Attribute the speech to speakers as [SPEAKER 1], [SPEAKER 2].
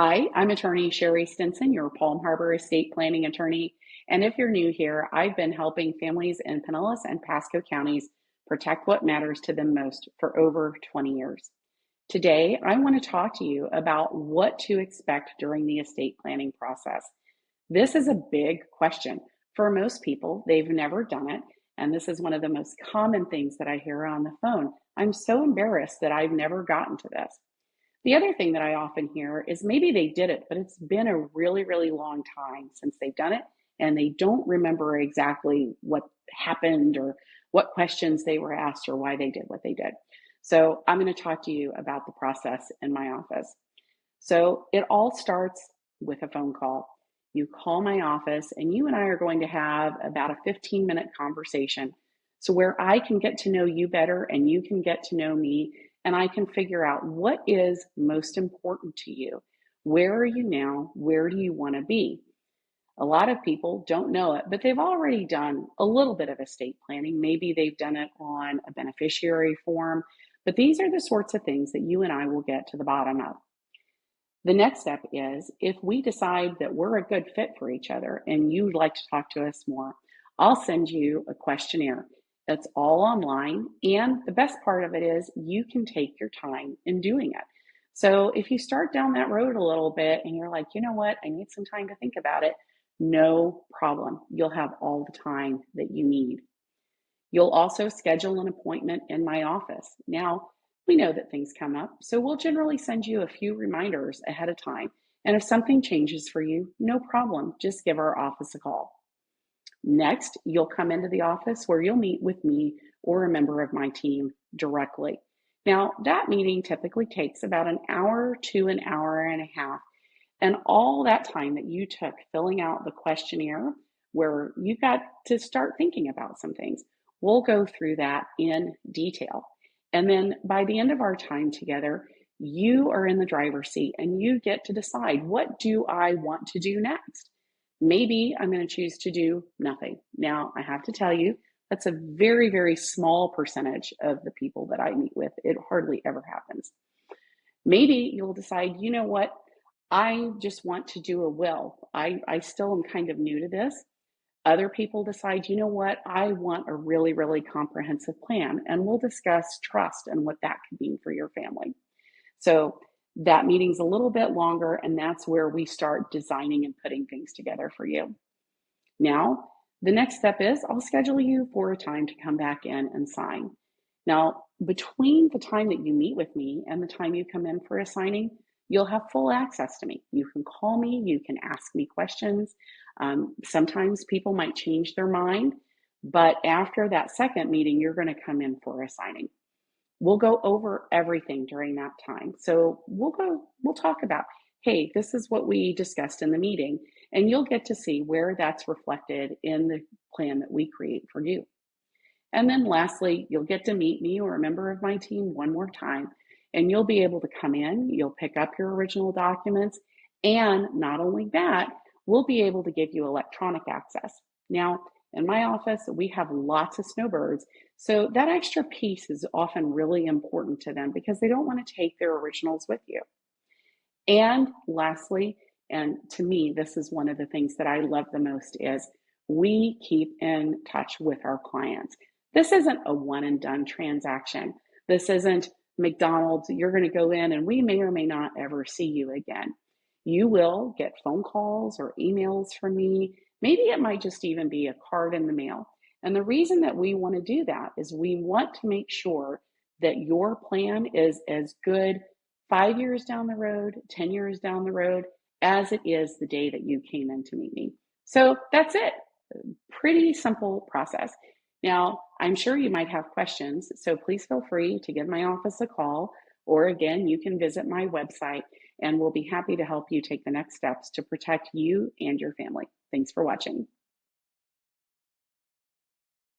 [SPEAKER 1] Hi, I'm attorney Sherri Stinson, your Palm Harbor estate planning attorney. And if you're new here, I've been helping families in Pinellas and Pasco counties protect what matters to them most for over 20 years. Today, I want to talk to you about what to expect during the estate planning process. This is a big question. For most people, they've never done it. And this is one of the most common things that I hear on the phone. I'm so embarrassed that I've never gotten to this. The other thing that I often hear is maybe they did it, but it's been a really, really long time since they've done it, and they don't remember exactly what happened or what questions they were asked or why they did what they did. So I'm going to talk to you about the process in my office. So it all starts with a phone call. You call my office, and you and I are going to have about a 15-minute conversation. So where I can get to know you better and you can get to know me, and I can figure out what is most important to you. Where are you now? Where do you want to be? A lot of people don't know it, but they've already done a little bit of estate planning. Maybe they've done it on a beneficiary form, but these are the sorts of things that you and I will get to the bottom of. The next step is if we decide that we're a good fit for each other and you'd like to talk to us more, I'll send you a questionnaire. That's all online. And the best part of it is you can take your time in doing it. So if you start down that road a little bit and you're like, you know what, I need some time to think about it, no problem. You'll have all the time that you need. You'll also schedule an appointment in my office. Now, we know that things come up, so we'll generally send you a few reminders ahead of time. And if something changes for you, no problem. Just give our office a call. Next, you'll come into the office where you'll meet with me or a member of my team directly. Now, that meeting typically takes about an hour to an hour and a half. And all that time that you took filling out the questionnaire, where you got to start thinking about some things, we'll go through that in detail. And then by the end of our time together, you are in the driver's seat and you get to decide, what do I want to do next? Maybe I'm going to choose to do nothing. Now, I have to tell you, that's a very, very small percentage of the people that I meet with. It hardly ever happens. Maybe you'll decide, you know what, I just want to do a will. I still am kind of new to this. Other people decide, you know what, I want a really, really comprehensive plan. And we'll discuss trust and what that could mean for your family. So that meeting's a little bit longer, and that's where we start designing and putting things together for you. Now, the next step is I'll schedule you for a time to come back in and sign. Now, between the time that you meet with me and the time you come in for a signing, you'll have full access to me. You can call me, you can ask me questions. Sometimes people might change their mind, but after that second meeting, you're going to come in for a signing. We'll go over everything during that time. So we'll talk about, hey, this is what we discussed in the meeting, and you'll get to see where that's reflected in the plan that we create for you. And then lastly, you'll get to meet me or a member of my team one more time, and you'll be able to come in, you'll pick up your original documents, and not only that, we'll be able to give you electronic access. Now, in my office, we have lots of snowbirds, so that extra piece is often really important to them because they don't want to take their originals with you. And lastly, and to me, this is one of the things that I love the most, is we keep in touch with our clients. This isn't a one and done transaction. This isn't McDonald's. You're going to go in and we may or may not ever see you again. You will get phone calls or emails from me. Maybe it might just even be a card in the mail. And the reason that we want to do that is we want to make sure that your plan is as good 5 years down the road, 10 years down the road, as it is the day that you came in to meet me. So that's it. Pretty simple process. Now, I'm sure you might have questions, so please feel free to give my office a call, or again, you can visit my website and we'll be happy to help you take the next steps to protect you and your family. Thanks for watching.